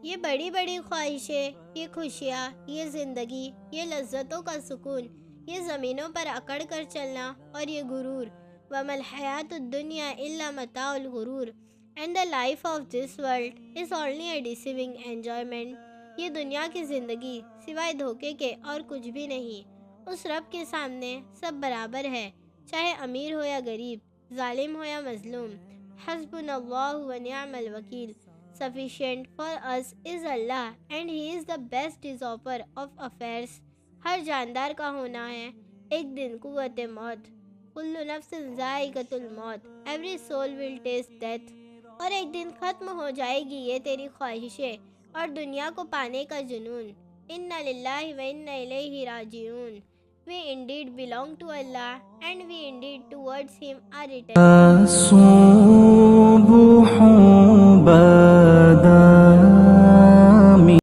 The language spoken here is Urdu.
یہ بڑی بڑی خواہشیں، یہ خوشیاں، یہ زندگی، یہ لذتوں کا سکون، یہ زمینوں پر اکڑ کر چلنا اور یہ غرور، وَمَا الْحَيَاةُ الدُّنْيَا إِلَّا مَتَاعُ الْغُرُورِ and the life of this world is only a deceiving enjoyment. یہ دنیا کی زندگی سوائے دھوکے کے اور کچھ بھی نہیں۔ اس رب کے سامنے سب برابر ہے، چاہے امیر ہو یا غریب، ظالم ہو یا مظلوم۔ حسبنا اللہ ونعم الوکیل۔ Sufficient for us is Allah and He is the best disposer of affairs. ہر جاندار کا ہونا ہے ایک دن قوت موت۔ کل نفس ذائقۃ الموت، every soul will taste death۔ اور ایک دن ختم ہو جائے گی یہ تیری خواہشیں اور دنیا کو پانے کا جنون۔ اِنَّ لِلَّهِ وَإِنَّ إِلَيْهِ راجعون۔ We indeed belong to Allah and we indeed towards Him are returning۔